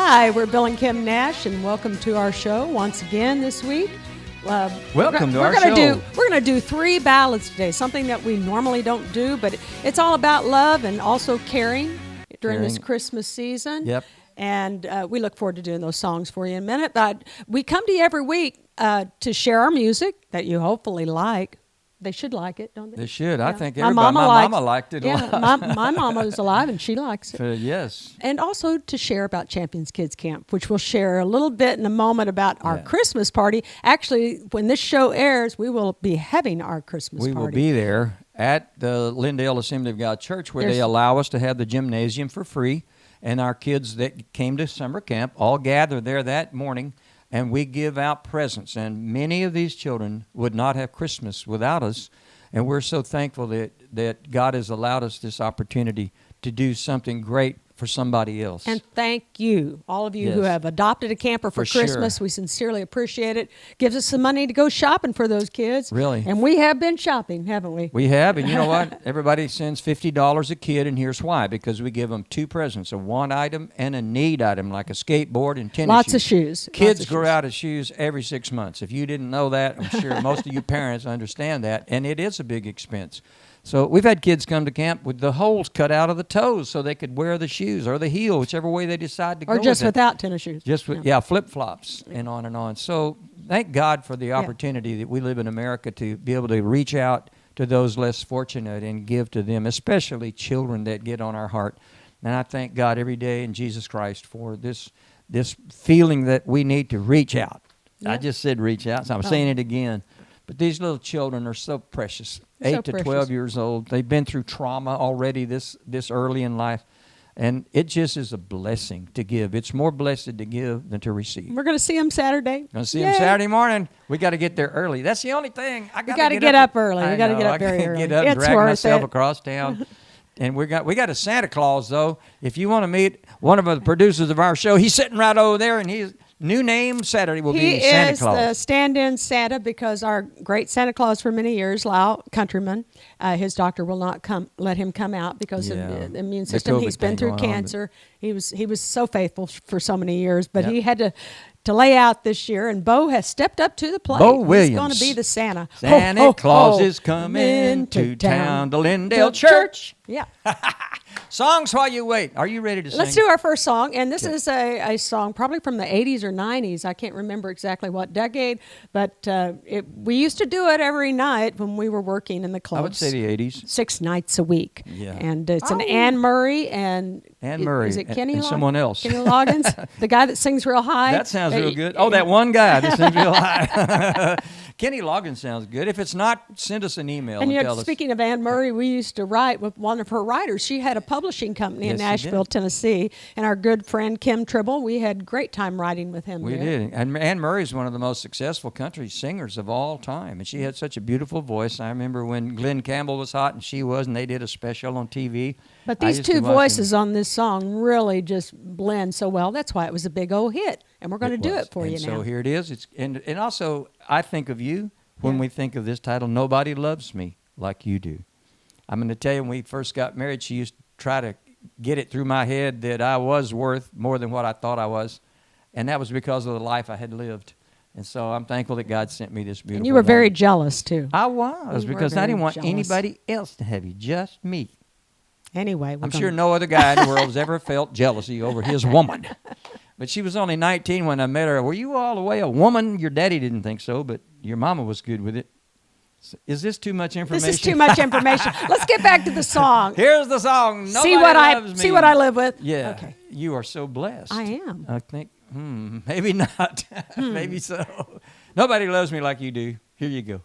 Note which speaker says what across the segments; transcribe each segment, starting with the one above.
Speaker 1: Hi, we're Bill and Kim Nash, and welcome to our show once again this week.
Speaker 2: Welcome to our show.
Speaker 1: We're going to do 3 ballads today, something that we normally don't do, but it's all about love and also caring during this Christmas season.
Speaker 2: Yep.
Speaker 1: And we look forward to doing those songs for you in a minute. But we come to you every week to share our music that you hopefully like. They should like it, don't they?
Speaker 2: They should.
Speaker 1: Yeah.
Speaker 2: I think everybody. My mama liked it a lot.
Speaker 1: My mama is alive and she likes it.
Speaker 2: Yes.
Speaker 1: And also to share about Champions Kids Camp, which we'll share a little bit in a moment about our Christmas party. Actually, when this show airs, we will be having our Christmas party.
Speaker 2: We will be there at the Lindale Assembly of God Church, where they allow us to have the gymnasium for free. And our kids that came to summer camp all gather there that morning. And we give out presents, and many of these children would not have Christmas without us, and we're so thankful that God has allowed us this opportunity to do something great for somebody else.
Speaker 1: And thank you, all of you who have adopted a camper for Christmas. Sure. We sincerely appreciate it. Gives us some money to go shopping for those kids.
Speaker 2: Really.
Speaker 1: And we have been shopping, haven't we?
Speaker 2: We have, and you know what? Everybody sends $50 a kid, and here's why. Because we give them 2 presents, a want item and a need item, like a skateboard and tennis
Speaker 1: Lots
Speaker 2: shoes.
Speaker 1: of shoes.
Speaker 2: Kids grow out of shoes every 6 months. If you didn't know that, I'm sure most of you parents understand that, and it is a big expense. So we've had kids come to camp with the holes cut out of the toes so they could wear the shoes or the heel, whichever way they decide to go.
Speaker 1: Or just without tennis shoes.
Speaker 2: Just with, flip-flops and on and on. So thank God for the opportunity that we live in America to be able to reach out to those less fortunate and give to them, especially children that get on our heart. And I thank God every day in Jesus Christ for this feeling that we need to reach out. Yep. I just said reach out, so I'm saying it again. But these little children are so precious, 8 to 12 years old. They've been through trauma already this early in life, and it just is a blessing to give. It's more blessed to give than to receive.
Speaker 1: We're going to see them Saturday.
Speaker 2: Going to see them Saturday morning. We got to get there early. That's the only thing.
Speaker 1: We got to get up early. We got to get up very early.
Speaker 2: Get up and drag myself across town. And we got a Santa Claus, though. If you want to meet one of the producers of our show, he's sitting right over there, and he's new name Saturday will be Santa Claus.
Speaker 1: He is the stand-in Santa because our great Santa Claus for many years, Lau Countryman, his doctor will not let him come out because of the immune system. He's been through cancer. He was so faithful for so many years, but he had to lay out this year, and Bo has stepped up to the plate.
Speaker 2: Bo Williams.
Speaker 1: He's going to be the Santa.
Speaker 2: Santa Claus is coming to town, the Lindale Church.
Speaker 1: Yeah.
Speaker 2: Songs while you wait. Are you ready to sing?
Speaker 1: Let's do our first song, and this is a song probably from the 80s or 90s. I can't remember exactly what decade, but we used to do it every night when we were working in the clubs.
Speaker 2: I would say the 80s.
Speaker 1: 6 nights a week.
Speaker 2: Yeah.
Speaker 1: And it's an Anne Murray and...
Speaker 2: Anne Murray.
Speaker 1: Is it Kenny
Speaker 2: and someone else.
Speaker 1: Kenny Loggins, the guy that sings real high.
Speaker 2: That sounds real good. Oh, that one guy that sings real high. Kenny Loggins sounds good. If it's not, send us an email and tell us.
Speaker 1: Speaking of Anne Murray, we used to write with one of her writers. She had a publishing company in Nashville, Tennessee, and our good friend Kim Tribble, we had a great time writing with him.
Speaker 2: We did. And Anne Murray is one of the most successful country singers of all time, and she had such a beautiful voice. I remember when Glenn Campbell was hot and she was, and they did a special on TV.
Speaker 1: But these 2 voices on this song really just blend so well. That's why it was a big old hit, and we're going to do it for you now.
Speaker 2: So here it is. And also, I think of you when we think of this title, Nobody Loves Me Like You Do. I'm going to tell you, when we first got married, she used to try to get it through my head that I was worth more than what I thought I was, and that was because of the life I had lived. And so I'm thankful that God sent me this beautiful
Speaker 1: And you were very jealous, too.
Speaker 2: I was, because I didn't want anybody else to have you, just me.
Speaker 1: Anyway,
Speaker 2: I'm sure no other guy in the world has ever felt jealousy over his woman. But she was only 19 when I met her. Were you all the way a woman? Your daddy didn't think so, but your mama was good with it. Is this too much information?
Speaker 1: This is too much information. Let's get back to the song.
Speaker 2: Here's the song. Nobody loves me.
Speaker 1: See what I live with?
Speaker 2: Yeah.
Speaker 1: Okay.
Speaker 2: You are so blessed.
Speaker 1: I am.
Speaker 2: I think, maybe not. Maybe so. Nobody loves me like you do. Here you go.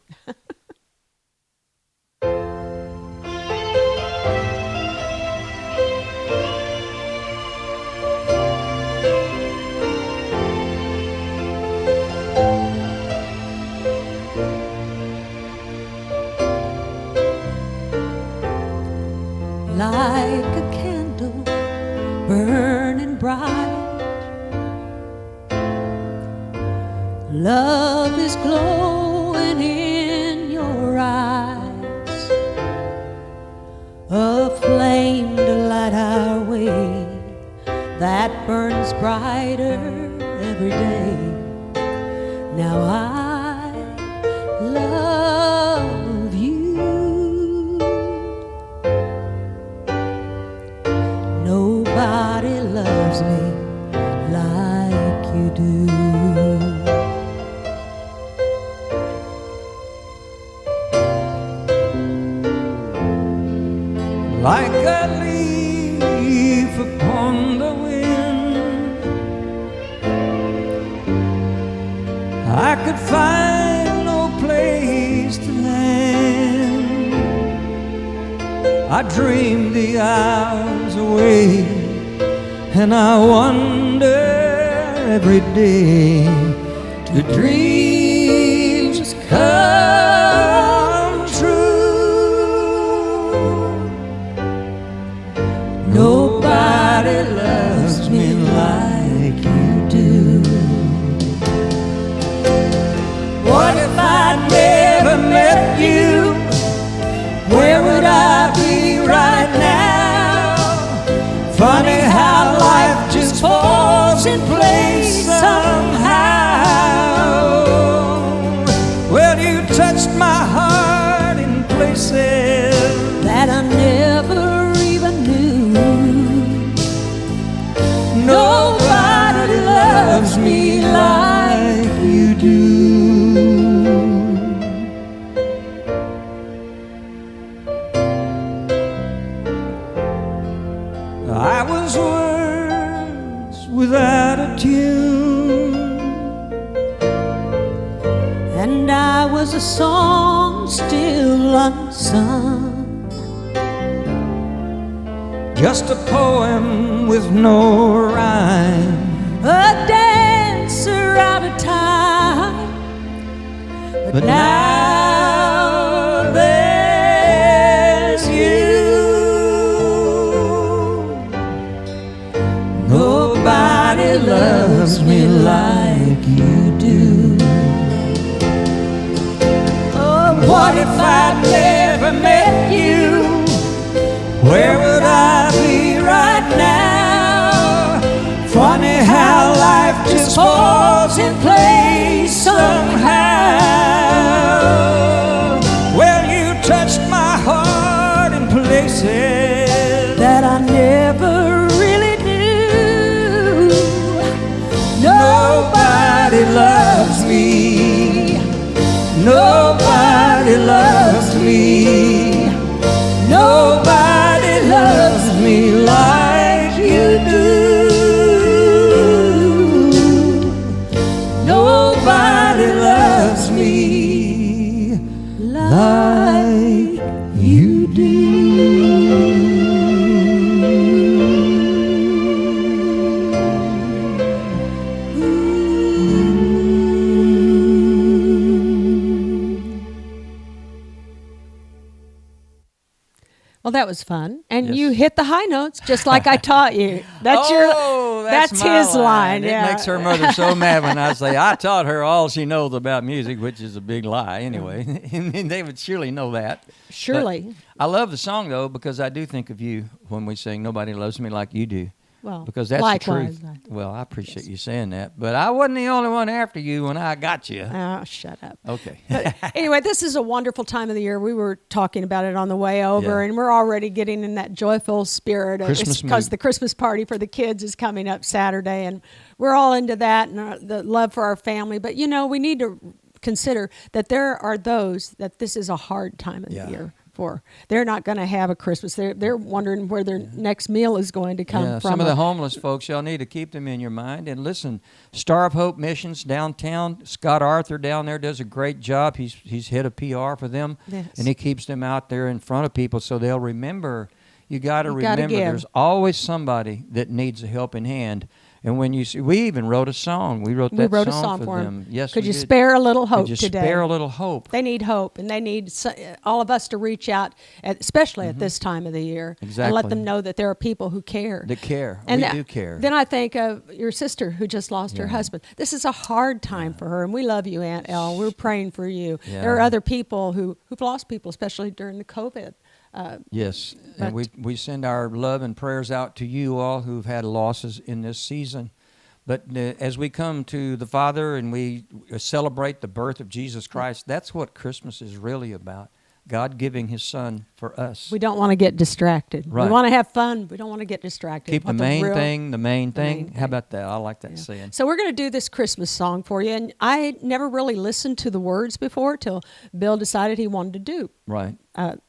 Speaker 1: Like a candle burning bright, love is glowing in your eyes, a flame to light our way that burns brighter every day. Now I love you. Nobody loves me like you do.
Speaker 2: Like a leaf upon the wind, I could find no place to land. I dream the hours away, and I wonder every day, do dreams come true? Nobody loves me like you do. What if I never met you? Where would I be right now? Funny how life just falls in place somehow. Well, you touched my heart in places that I never even knew. Nobody loves me like you do. I was words without a tune, and I was a song still unsung, just a poem with no rhyme, a dancer out of time. But now there's you. Nobody loves me like you do. Oh, what if I never met you? Where would I be right now? Funny how life just falls in place somehow. Well, you touched my heart in places that I never really knew. Nobody loves me. Nobody loves me. Nobody loves me like you do. Nobody loves me like you do.
Speaker 1: Well, that was fun, and
Speaker 2: Yes.
Speaker 1: you hit the high notes just like I taught you. That's that's
Speaker 2: my
Speaker 1: his line.
Speaker 2: It
Speaker 1: Yeah.
Speaker 2: makes her mother so mad when I say I taught her all she knows about music, which is a big lie anyway. And they would surely know that.
Speaker 1: Surely.
Speaker 2: But I love the song though, because I do think of you when we sing "Nobody Loves Me Like You Do."
Speaker 1: Well,
Speaker 2: Because that's
Speaker 1: likewise.
Speaker 2: the truth. Well, I appreciate you saying that, but I wasn't the only one after you when I got you.
Speaker 1: Oh, shut up.
Speaker 2: Okay.
Speaker 1: But anyway, this is a wonderful time of the year. We were talking about it on the way over,
Speaker 2: Yeah.
Speaker 1: and we're already getting in that joyful spirit of
Speaker 2: Christmas
Speaker 1: because
Speaker 2: mood.
Speaker 1: the Christmas party for the kids is coming up Saturday, and we're all into that and the love for our family. But you know, we need to consider that there are those that this is a hard time of
Speaker 2: Yeah.
Speaker 1: the year for. They're not going to have a Christmas. They're wondering where their next meal is going to come
Speaker 2: Yeah,
Speaker 1: from.
Speaker 2: some of the homeless folks, y'all need to keep them in your mind. And listen, Star of Hope Missions downtown, Scott Arthur down there does a great job. He's head of PR for them,
Speaker 1: Yes.
Speaker 2: and he keeps them out there in front of people so they'll remember. You got to remember
Speaker 1: give.
Speaker 2: there's always somebody that needs a helping hand. And when you see, we even wrote a song. We wrote a song for them. Yes,
Speaker 1: Could
Speaker 2: we
Speaker 1: you
Speaker 2: did.
Speaker 1: spare a little hope
Speaker 2: Could you
Speaker 1: today?
Speaker 2: spare a little hope?
Speaker 1: They need hope, and they need all of us to reach out, especially at this time of the year, and let
Speaker 2: Exactly.
Speaker 1: them know that there are people who care.
Speaker 2: That care.
Speaker 1: And
Speaker 2: We do care.
Speaker 1: Then I think of your sister who just lost her husband. This is a hard time for her, and we love you, Aunt Elle. We're praying for you.
Speaker 2: Yeah.
Speaker 1: There are other people who've lost people, especially during the COVID
Speaker 2: Yes, and we send our love and prayers out to you all who've had losses in this season. But as we come to the Father and we celebrate the birth of Jesus Christ, that's what Christmas is really about. God giving His Son for us.
Speaker 1: We don't want to get distracted.
Speaker 2: Right.
Speaker 1: We want to have fun. We don't want to get distracted.
Speaker 2: Keep the main thing. How about that? I like that saying.
Speaker 1: So we're going to do this Christmas song for you. And I never really listened to the words before till Bill decided he wanted to do.
Speaker 2: Right.
Speaker 1: The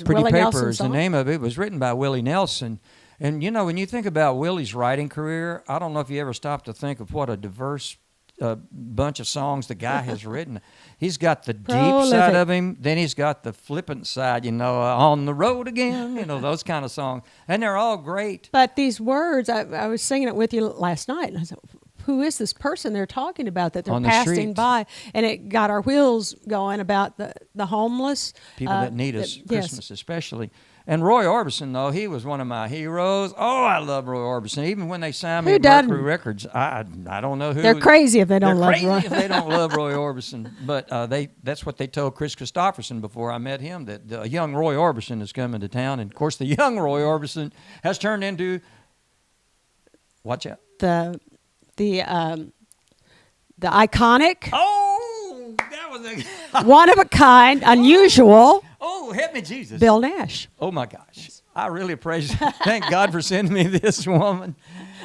Speaker 2: Pretty
Speaker 1: Willie
Speaker 2: Paper
Speaker 1: Nelson
Speaker 2: is the
Speaker 1: song.
Speaker 2: name of it. It was written by Willie Nelson. And, you know, when you think about Willie's writing career, I don't know if you ever stop to think of what a diverse bunch of songs the guy has written. He's got the deep side of him, then he's got the flippant side, you know, on the road again, you know, those kind of songs. And they're all great.
Speaker 1: But these words, I was singing it with you last night, and I said, who is this person they're talking about that they're passing by? And it got our wheels going about the homeless.
Speaker 2: People that need us, Christmas especially. And Roy Orbison, though, he was one of my heroes. Oh, I love Roy Orbison. Even when they signed me at Mercury Records, I don't know who.
Speaker 1: They're crazy if they don't love Roy.
Speaker 2: They're crazy if they don't love Roy Orbison. But that's what they told Chris Christopherson before I met him, that a young Roy Orbison is coming to town. And, of course, the young Roy Orbison has turned into, watch out.
Speaker 1: The iconic.
Speaker 2: Oh, that was
Speaker 1: one of a kind, unusual.
Speaker 2: Oh, help me, Jesus.
Speaker 1: Bill Nash.
Speaker 2: Oh, my gosh. Yes. I really thank God for sending me this woman.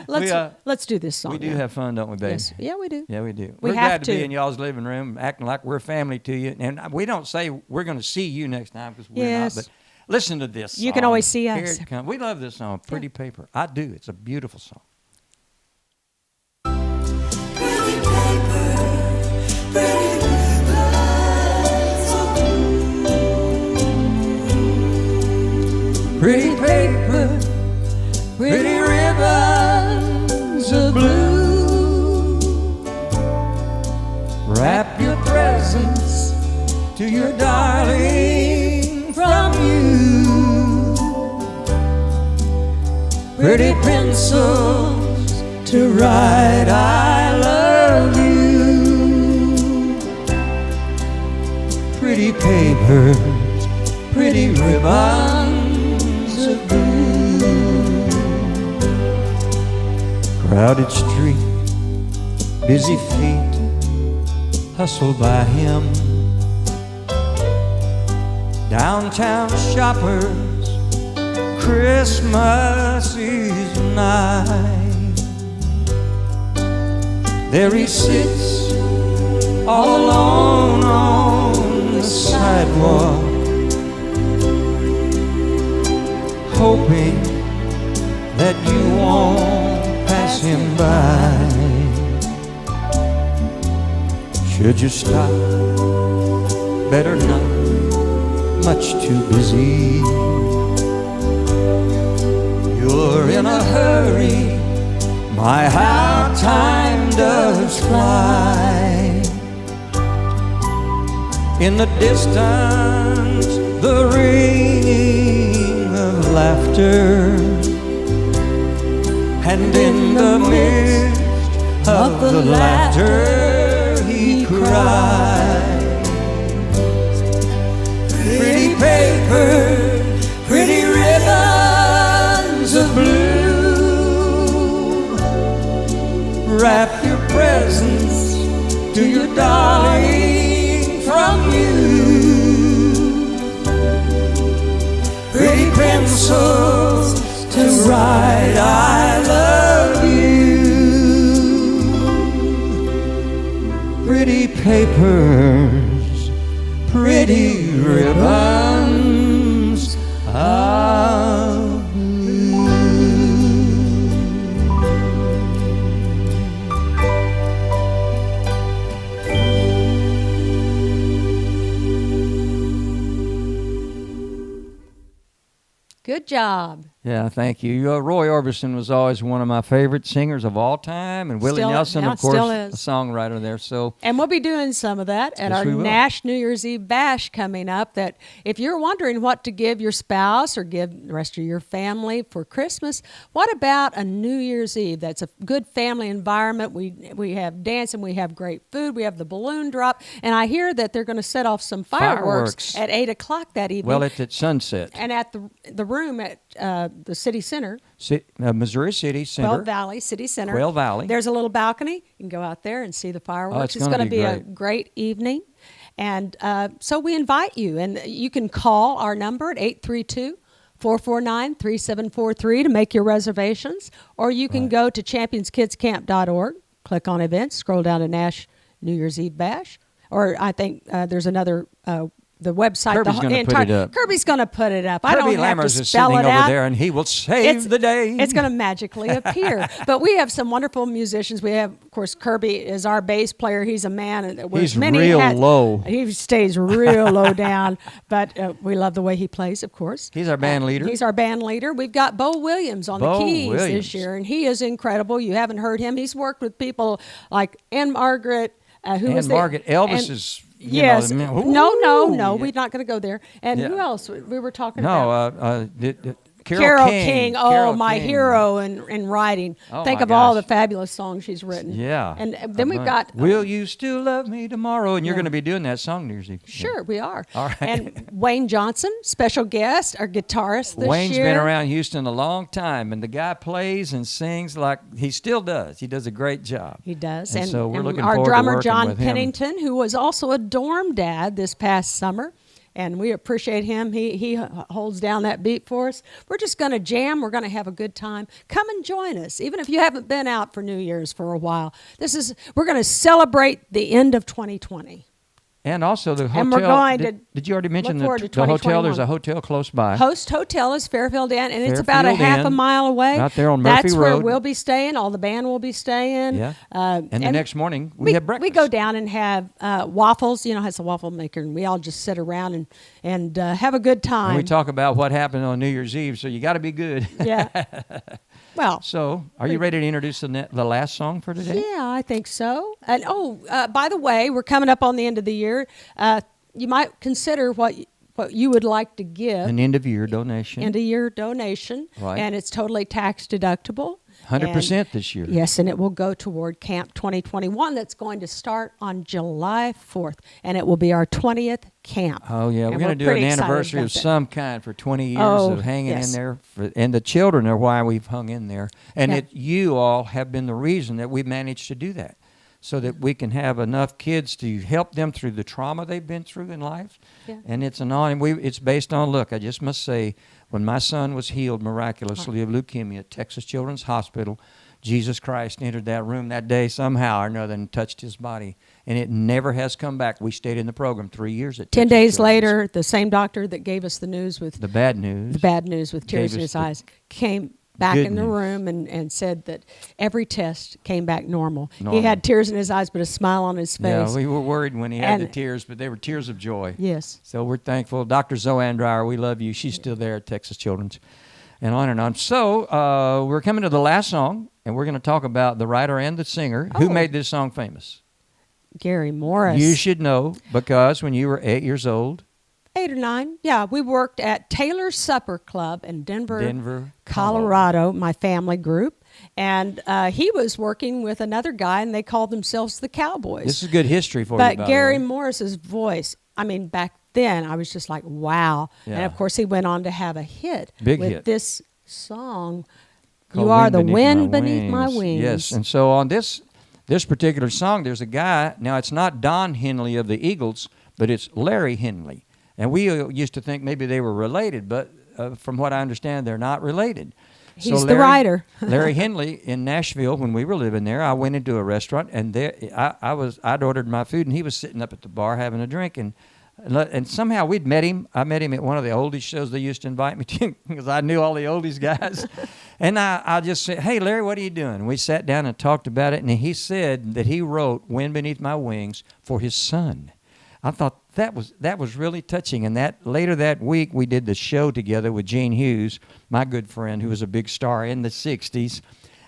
Speaker 1: Let's do this song.
Speaker 2: We do have fun, don't we, baby?
Speaker 1: Yes. Yeah, we do.
Speaker 2: Yeah, we do.
Speaker 1: We're
Speaker 2: glad to be in y'all's living room, acting like we're family to you. And we don't say we're going to see you next time because we're not. But listen to this song.
Speaker 1: You can always see us.
Speaker 2: Here it comes. We love this song, Pretty Paper. I do. It's a beautiful song.
Speaker 3: Pretty paper, pretty
Speaker 2: pretty paper, pretty ribbons of blue. Wrap your presents to your darling from you. Pretty pencils to write I love you. Pretty papers, pretty ribbons of blue. Crowded street, busy feet hustle by him. Downtown shoppers, Christmas is nigh. There he sits all alone on the sidewalk, hoping that you won't pass him by. Should you stop? Better not, much too busy. You're in a hurry, my how time does fly. In the distance, the ringing of laughter, and in the midst of the laughter he cries. Pretty paper, pretty ribbons of blue. Wrap your presents to your darling from you. Pretty pencils to write I love you. Pretty papers, pretty ribbons of blue.
Speaker 1: Good job.
Speaker 2: Yeah, thank you. Roy Orbison was always one of my favorite singers of all time, and Willie
Speaker 1: Still-
Speaker 2: Nelson,
Speaker 1: yeah,
Speaker 2: of course,
Speaker 1: still
Speaker 2: a
Speaker 1: is.
Speaker 2: songwriter there. So
Speaker 1: And we'll be doing some of that at
Speaker 2: Yes,
Speaker 1: our
Speaker 2: we will.
Speaker 1: Nash New Year's Eve Bash coming up. That if you're wondering what to give your spouse or give the rest of your family for Christmas, what about a New Year's Eve? That's a good family environment. We have dancing, we have great food, we have the balloon drop, and I hear that they're going to set off some fireworks at 8:00 that evening.
Speaker 2: well, it's at sunset.
Speaker 1: and at the room at the city center,
Speaker 2: Missouri City Center.
Speaker 1: Quail Valley City Center.
Speaker 2: Quail Valley.
Speaker 1: There's a little balcony. You can go out there and see the fireworks.
Speaker 2: it's
Speaker 1: It's
Speaker 2: gonna
Speaker 1: going to
Speaker 2: be
Speaker 1: be a great evening. And so we invite you. And you can call our number at 832-449-3743 to make your reservations. Or you can go to championskidscamp.org, click on events, scroll down to Nash New Year's Eve Bash. Or I think there's another the website.
Speaker 2: Kirby's gonna put it up.
Speaker 1: Kirby's going to put it up. I
Speaker 2: Kirby
Speaker 1: don't have
Speaker 2: Lammers
Speaker 1: to
Speaker 2: is
Speaker 1: spell
Speaker 2: sitting
Speaker 1: it
Speaker 2: over
Speaker 1: out.
Speaker 2: there, and he will save the day.
Speaker 1: It's going to magically appear. But we have some wonderful musicians. We have, of course, Kirby is our bass player. He's a man that wears
Speaker 2: He's
Speaker 1: many
Speaker 2: real
Speaker 1: hats.
Speaker 2: low.
Speaker 1: He stays real low down, but we love the way he plays, of course.
Speaker 2: He's our band leader.
Speaker 1: He's our band leader. We've got Bo Williams on
Speaker 2: Bo
Speaker 1: the keys
Speaker 2: Williams.
Speaker 1: this year, and he is incredible. You haven't heard him. He's worked with people like Ann Margaret, who
Speaker 2: and
Speaker 1: was the-
Speaker 2: Margaret Elvis
Speaker 1: and-
Speaker 2: is.
Speaker 1: Yes.
Speaker 2: No,
Speaker 1: No.
Speaker 2: yeah.
Speaker 1: We're not going to go there. And
Speaker 2: Yeah.
Speaker 1: who else? We were talking about.
Speaker 2: No,
Speaker 1: Carol King. Oh,
Speaker 2: Carole
Speaker 1: my
Speaker 2: King.
Speaker 1: hero in writing.
Speaker 2: Oh,
Speaker 1: Think
Speaker 2: my
Speaker 1: of all
Speaker 2: gosh.
Speaker 1: the fabulous songs she's written.
Speaker 2: Yeah.
Speaker 1: And then we've got.
Speaker 2: Will You Still Love Me Tomorrow? And you're
Speaker 1: Yeah.
Speaker 2: going to be doing that song New Year's Eve.
Speaker 1: Sure, we are.
Speaker 2: All right.
Speaker 1: And Wayne Johnson, special guest, our guitarist this
Speaker 2: Wayne's
Speaker 1: year.
Speaker 2: been around Houston a long time, and the guy plays and sings like he still does. He does a great job.
Speaker 1: He does.
Speaker 2: And so we're looking
Speaker 1: our
Speaker 2: forward to
Speaker 1: drummer,
Speaker 2: working
Speaker 1: John
Speaker 2: with him.
Speaker 1: Pennington, who was also a dorm dad this past summer. And we appreciate him. He holds down that beat for us. We're just going to jam. We're going to have a good time. Come and join us, even if you haven't been out for New Year's for a while. We're going to celebrate the end of 2020.
Speaker 2: And also the hotel.
Speaker 1: And we're going
Speaker 2: did you already mention
Speaker 1: look forward to
Speaker 2: the hotel?
Speaker 1: 2021.
Speaker 2: There's a hotel close by.
Speaker 1: Host Hotel is Fairfield Inn, and it's about a
Speaker 2: Fairfield
Speaker 1: half a
Speaker 2: Inn,
Speaker 1: mile away.
Speaker 2: out there on Murphy
Speaker 1: That's where
Speaker 2: Road.
Speaker 1: we'll be staying. All the band will be staying.
Speaker 2: Yeah. And the next morning we have breakfast.
Speaker 1: We go down and have waffles. You know, has a waffle maker, and we all just sit around and have a good time.
Speaker 2: And we talk about what happened on New Year's Eve, so you got to be good.
Speaker 1: Yeah. Well.
Speaker 2: So, are you ready to introduce the last song for today?
Speaker 1: Yeah, I think so. And by the way, we're coming up on the end of the year. You might consider what you would like to give.
Speaker 2: An end of year donation.
Speaker 1: End of year donation,
Speaker 2: Right.
Speaker 1: and it's totally tax deductible.
Speaker 2: 100% this year.
Speaker 1: Yes, and it will go toward Camp 2021 that's going to start on July 4th, and it will be our 20th camp.
Speaker 2: Oh, yeah.
Speaker 1: And
Speaker 2: We're going to do
Speaker 1: pretty
Speaker 2: an
Speaker 1: excited
Speaker 2: anniversary
Speaker 1: about
Speaker 2: of
Speaker 1: that.
Speaker 2: some kind for 20 years
Speaker 1: Oh,
Speaker 2: of hanging
Speaker 1: yes.
Speaker 2: in there. And the children are why we've hung in there. And
Speaker 1: Yeah.
Speaker 2: you all have been the reason that we've managed to do that, so that we can have enough kids to help them through the trauma they've been through in life.
Speaker 1: Yeah.
Speaker 2: And it's an honor. It's based on, look, I just must say, when my son was healed miraculously of leukemia at Texas Children's Hospital, Jesus Christ entered that room that day somehow or another and touched his body. And it never has come back. We stayed in the program 3 years at
Speaker 1: 10
Speaker 2: Texas
Speaker 1: days
Speaker 2: Children's.
Speaker 1: later, the same doctor that gave us the news with
Speaker 2: The bad news.
Speaker 1: with tears
Speaker 2: Gave
Speaker 1: in
Speaker 2: us
Speaker 1: his
Speaker 2: the
Speaker 1: eyes came back
Speaker 2: good
Speaker 1: in the
Speaker 2: news.
Speaker 1: room and said that every test came back normal.
Speaker 2: Normal.
Speaker 1: He had tears in his eyes but a smile on his face.
Speaker 2: Yeah, we were worried when he had the
Speaker 1: And-
Speaker 2: tears, but they were tears of joy.
Speaker 1: Yes.
Speaker 2: So we're thankful. Dr. Zoanne Dreyer, we love you. She's still there at Texas Children's. And on and on. So we're coming to the last song, and we're going to talk about the writer and the singer who
Speaker 1: Oh.
Speaker 2: made this song famous.
Speaker 1: Gary Morris.
Speaker 2: You should know, because when you were 8 years old,
Speaker 1: 8 or 9. Yeah, we worked at Taylor's Supper Club in
Speaker 2: Denver,
Speaker 1: Colorado, my family group. And he was working with another guy, and they called themselves the Cowboys.
Speaker 2: This is good history for you,
Speaker 1: But
Speaker 2: by
Speaker 1: Gary
Speaker 2: the way.
Speaker 1: Morris's voice, I mean, back then, I was just like, wow. And
Speaker 2: Yeah.
Speaker 1: of course, he went on to have a hit
Speaker 2: Big
Speaker 1: with
Speaker 2: hit.
Speaker 1: this song,
Speaker 2: Called
Speaker 1: You Are the Wind Beneath My Wings.
Speaker 2: Yes, and so on this particular song, there's a guy. Now, it's not Don Henley of the Eagles, but it's Larry Henley. And we used to think maybe they were related, but from what I understand, they're not related.
Speaker 1: He's the writer.
Speaker 2: Larry Henley in Nashville, when we were living there, I went into a restaurant, and there I'd ordered my food, and he was sitting up at the bar having a drink, and somehow we'd met him. I met him at one of the oldies shows they used to invite me to, because I knew all the oldies guys. And I just said, "Hey, Larry, what are you doing?" We sat down and talked about it, and he said that he wrote "Wind Beneath My Wings" for his son. I thought that was really touching. And that later that week we did the show together with Gene Hughes, my good friend, who was a big star in the '60s.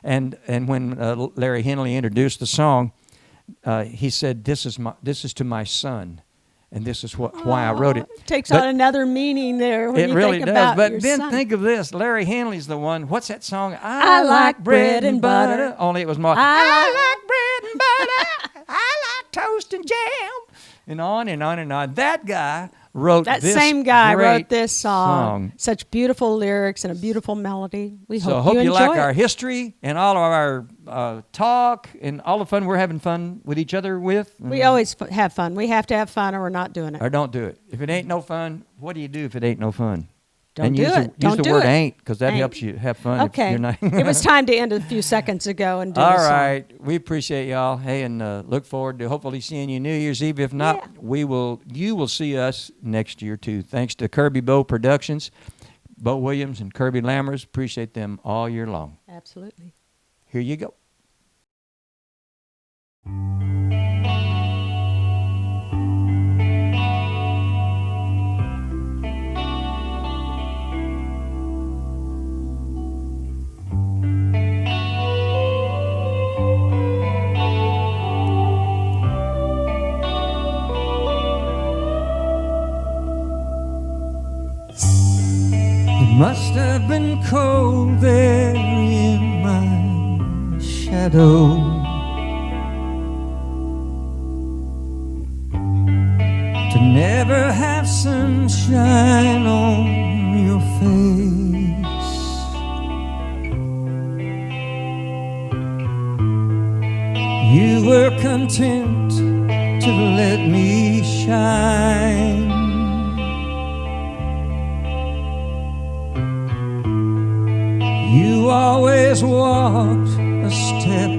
Speaker 2: And when Larry Henley introduced the song, he said, "This is to my son." And this is why I wrote it.
Speaker 1: Takes on another meaning there when
Speaker 2: it
Speaker 1: you
Speaker 2: really
Speaker 1: think
Speaker 2: does.
Speaker 1: about
Speaker 2: But
Speaker 1: your
Speaker 2: then
Speaker 1: son.
Speaker 2: think of this. Larry Henley's the one. What's that song?
Speaker 1: I like bread and butter.
Speaker 2: Only it was more. I like bread and butter. I like toast and jam. And on and on and on. That guy wrote
Speaker 1: That
Speaker 2: this
Speaker 1: same guy
Speaker 2: great
Speaker 1: wrote this song. Such beautiful lyrics and a beautiful melody. We
Speaker 2: So
Speaker 1: hope
Speaker 2: I hope you like
Speaker 1: enjoy
Speaker 2: our
Speaker 1: it.
Speaker 2: history and all of our talk and all the fun we're having fun with each other with.
Speaker 1: We always have fun. We have to have fun or we're not doing it.
Speaker 2: Or don't do it. If it ain't no fun, what do you do if it ain't no fun?
Speaker 1: Don't
Speaker 2: and
Speaker 1: do
Speaker 2: use
Speaker 1: it.
Speaker 2: use
Speaker 1: Don't
Speaker 2: the
Speaker 1: do
Speaker 2: word
Speaker 1: it.
Speaker 2: ain't, because that
Speaker 1: Ain't.
Speaker 2: helps you have fun.
Speaker 1: Okay.
Speaker 2: If you're not
Speaker 1: It was time to end a few seconds ago and do
Speaker 2: All
Speaker 1: the song.
Speaker 2: right. We appreciate y'all. Hey, and look forward to hopefully seeing you New Year's Eve. If not, you will see us next year too. Thanks to Kirby Bow Productions, Bo Williams and Kirby Lammers. Appreciate them all year long.
Speaker 1: Absolutely.
Speaker 2: Here you go. It must have been cold there in my shadow, to never have sunshine on your face. You were content to let me shine. You always walked a step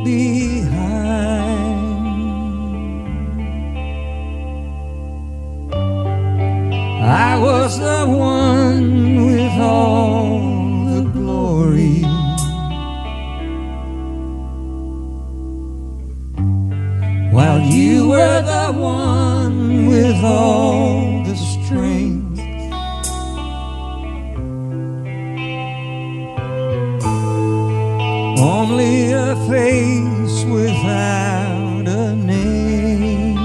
Speaker 2: behind. I was the one with all the glory, while you were the one with all the strength. Only a face without a name.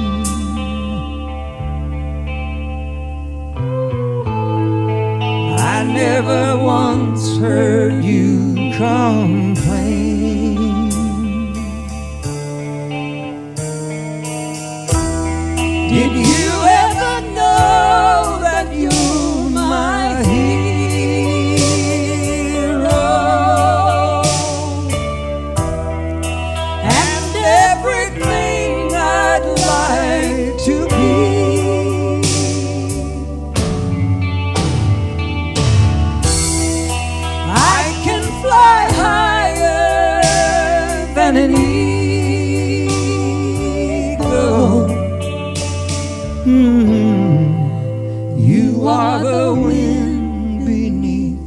Speaker 2: I never once heard you complain. Did you ever know that you're my hero? And everything I'd like to be. I can fly higher than an eagle. You are the wind beneath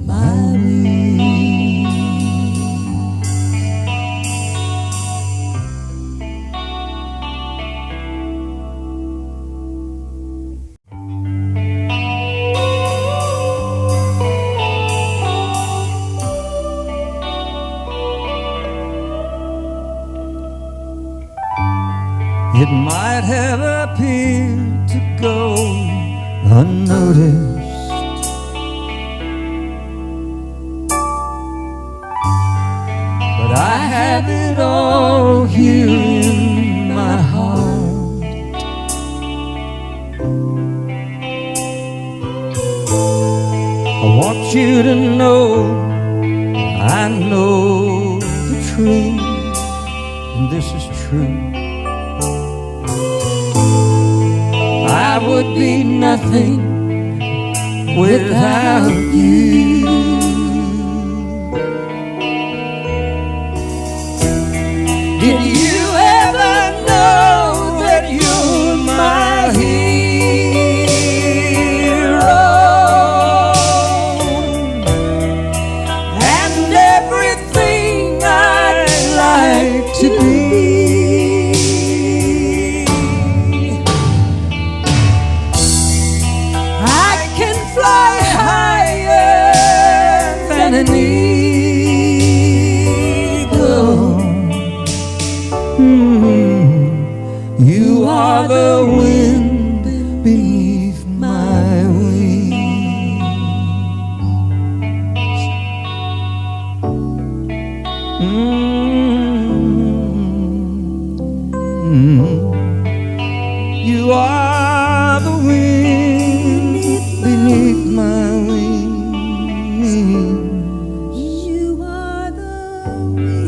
Speaker 2: my wings. It might have appeared to go unnoticed, but I have it all here in my heart. I want you to know I know the truth, and this is true. I would be nothing without you. Did you ever know that you're my hero? And everything I'd like to be. You are the wind beneath my wings.
Speaker 3: You are the wind.